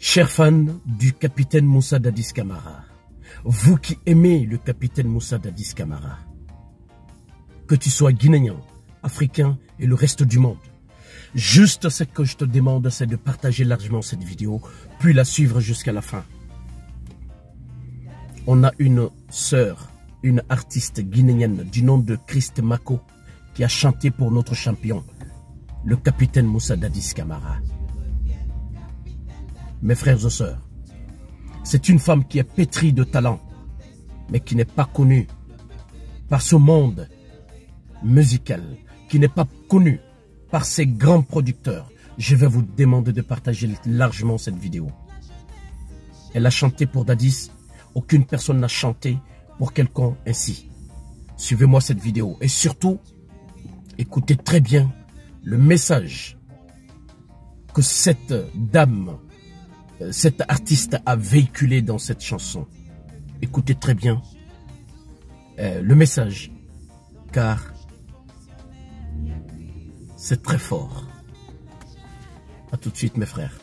Chers fans du capitaine Moussa Dadis Camara, vous qui aimez le capitaine Moussa Dadis Camara, que tu sois guinéen, africain et le reste du monde, juste ce que je te demande, c'est de partager largement cette vidéo, puis la suivre jusqu'à la fin. On a une sœur, une artiste guinéenne du nom de Christ Mako, qui a chanté pour notre champion, le capitaine Moussa Dadis Camara. Mes frères et sœurs, c'est une femme qui est pétrie de talent, mais qui n'est pas connue par ce monde musical, qui n'est pas connue par ses grands producteurs. Je vais vous demander de partager largement cette vidéo. Elle a chanté pour Dadis, aucune personne n'a chanté pour quelqu'un ainsi. Suivez-moi cette vidéo et surtout, écoutez très bien le message que cette dame, cette artiste a véhiculé dans cette chanson. Écoutez très bien le message, car c'est très fort. A tout de suite mes frères.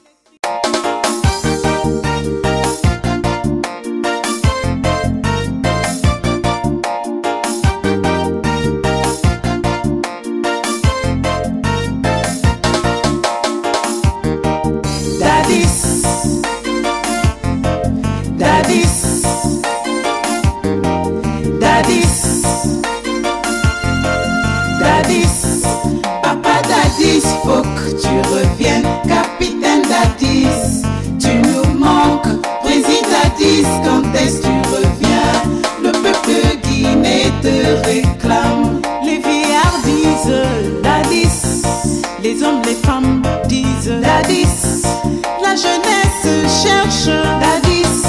Faut que tu reviennes, capitaine Dadis. Tu nous manques, président Dadis. Quand est-ce que tu reviens? Le peuple guinéen te réclame. Les vieillards disent Dadis, les hommes, les femmes disent Dadis. La jeunesse cherche Dadis,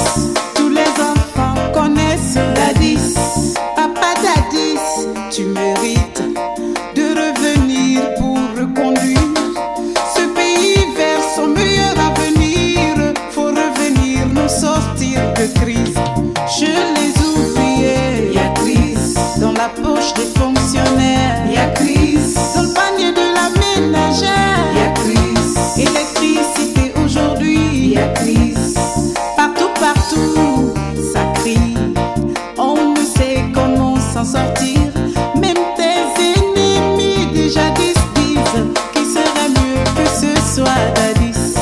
tous les enfants connaissent Dadis. Papa Dadis, tu mérites de revenir pour reconduire ce pays vers son meilleur avenir. Faut revenir nous sortir de crise. Chez les ouvriers, y a crise. Dans la poche des fonctionnaires, y a crise. Dans le panier de la ménagère, y a crise. Électricité aujourd'hui, y a crise. Partout, partout, ça crie. On ne sait comment s'en sortir. Même tes ennemis déjà disent qu'il serait mieux que ce soit Dadis.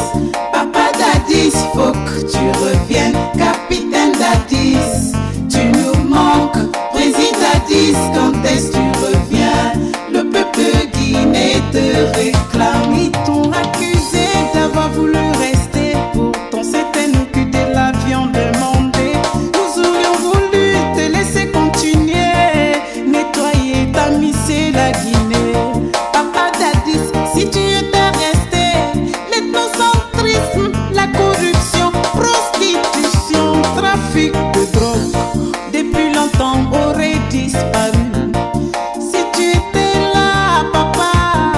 Papa Dadis, faut que tu reviennes, capitaine Dadis. Tu nous manques, président Dadis. Quand est-ce que tu reviens? Le peuple guinéen te réclame. Ils t'ont accusé d'avoir voulu rester. Pourtant c'était nous qui te l'avions demandé. Nous aurions voulu te laisser continuer, nettoyer, tamiser la Guinée. Papa Dadis, si tu étais resté, l'ethnocentrisme, la corruption, prostitution, trafic de drogue, depuis longtemps aurait disparu. Si tu étais là, papa,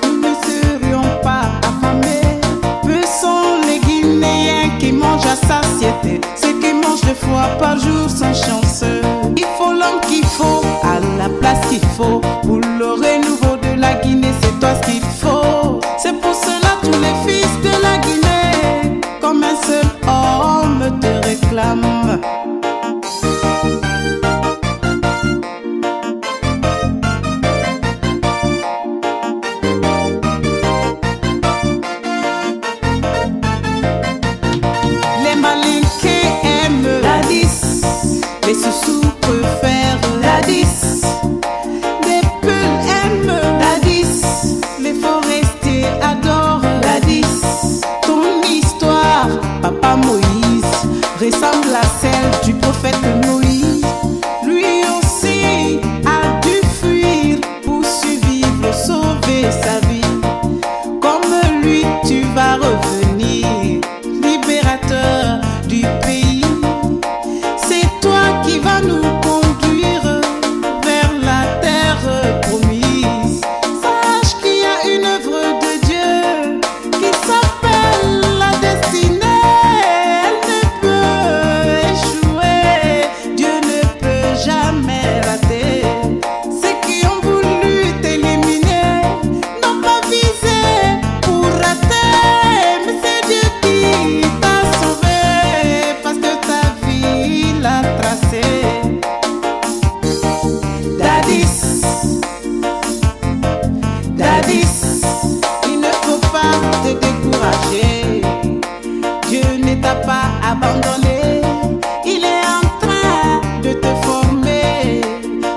nous ne serions pas affamés. Peu sont les Guinéens qui mangent à satiété, ceux qui mangent 2 fois par jour sont chanceux. Il faut l'homme qu'il faut, à la place qu'il faut, pour le renouveau de la Guinée, c'est toi ce qu'il faut. C'est pour cela tous les fils de la Guinée, comme un seul homme te réclament. Les malinqués aiment Dadis, les sous-sous préfèrent Dadis. Les peuls aiment Dadis, les forestiers adorent Dadis. Ton histoire, Papa Moïse, ressemble à celle du prophète Moïse. Lui aussi a dû fuir pour survivre, sauver sa vie. Comme lui, tu vas revenir, libérateur du pays. C'est toi qui vas nous conduire vers la terre promise. Sache qu'il y a une œuvre de Dieu qui s'appelle la destinée. Elle ne peut abandonné. Il est en train de te former.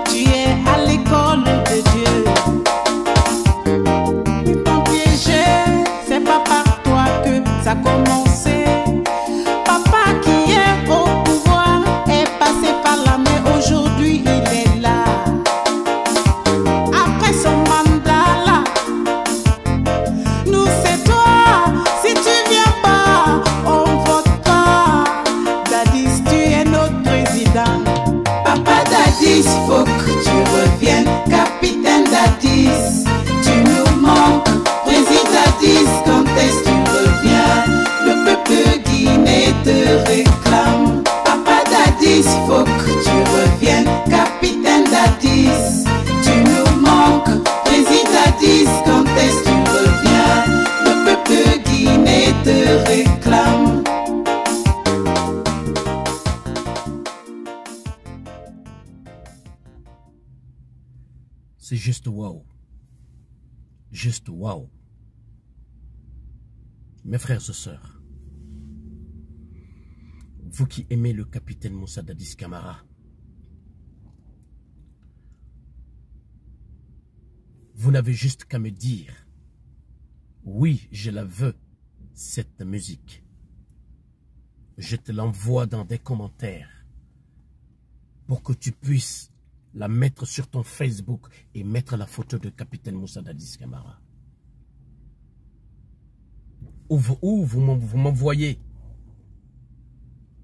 Tu es à l'école de Dieu. Ton piégé, c'est pas par toi que ça a commencé. Papa qui est au pouvoir est passé par la main. Aujourd'hui, il est là. Après son mandat là, nous c'est toi. Si tu viens pas, on vote pas. Dadis, tu es notre président. Papa Dadis, faut que tu reviennes. Capitaine Dadis, tu nous manques. Président Dadis, quand est-ce que tu reviens? Le peuple guinéen te réclame. Papa Dadis, faut que tu reviennes. Capitaine Dadis, tu nous manques. Président Dadis, quand est-ce que tu reviens? Le peuple guinéen te réclame. C'est juste waouh. Juste waouh. Mes frères et sœurs, vous qui aimez le capitaine Moussa Dadis Camara, vous n'avez juste qu'à me dire, oui, je la veux, cette musique. Je te l'envoie dans des commentaires pour que tu puisses la mettre sur ton Facebook et mettre la photo de capitaine Moussa Dadis Camara. Ou vous m'envoyez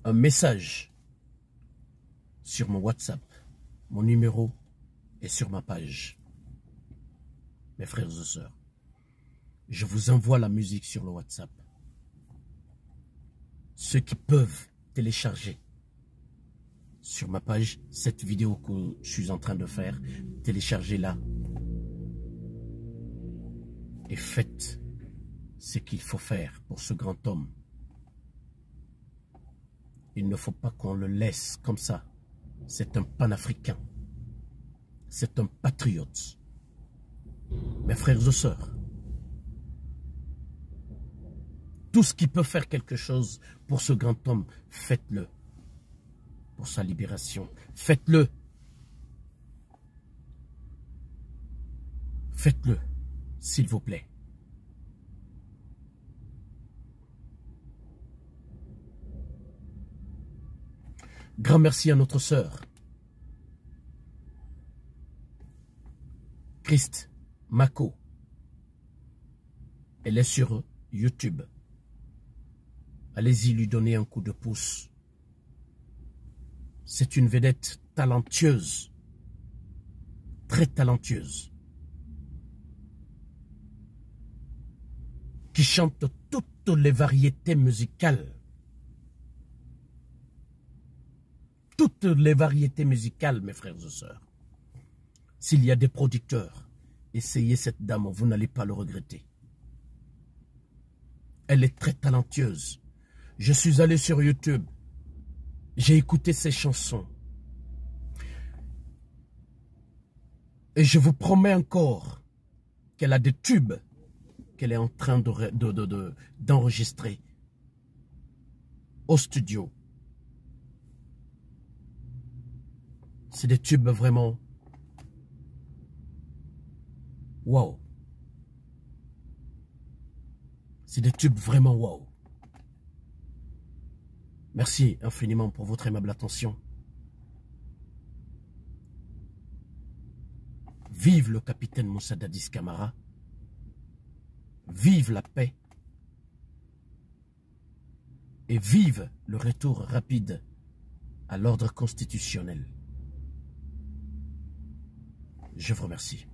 un message sur mon WhatsApp. Mon numéro est sur ma page. Mes frères et sœurs, je vous envoie la musique sur le WhatsApp. Ceux qui peuvent télécharger sur ma page cette vidéo que je suis en train de faire, téléchargez-la et faites ce qu'il faut faire pour ce grand homme. Il ne faut pas qu'on le laisse comme ça. C'est un panafricain. C'est un patriote. Mes frères et sœurs, tout ce qui peut faire quelque chose pour ce grand homme, faites-le. Pour sa libération, faites-le. Faites-le, s'il vous plaît. Grand merci à notre sœur, Christ Mako. Elle est sur YouTube. Allez-y lui donner un coup de pouce. C'est une vedette talentueuse, très talentueuse, qui chante toutes les variétés musicales. Toutes les variétés musicales, mes frères et sœurs. S'il y a des producteurs, essayez cette dame, vous n'allez pas le regretter. Elle est très talentueuse. Je suis allé sur YouTube. J'ai écouté ses chansons. Et je vous promets encore qu'elle a des tubes qu'elle est en train d'enregistrer au studio. C'est des tubes vraiment... Wow. C'est des tubes vraiment wow. Merci infiniment pour votre aimable attention. Vive le capitaine Moussa Dadis Camara. Vive la paix. Et vive le retour rapide à l'ordre constitutionnel. Je vous remercie.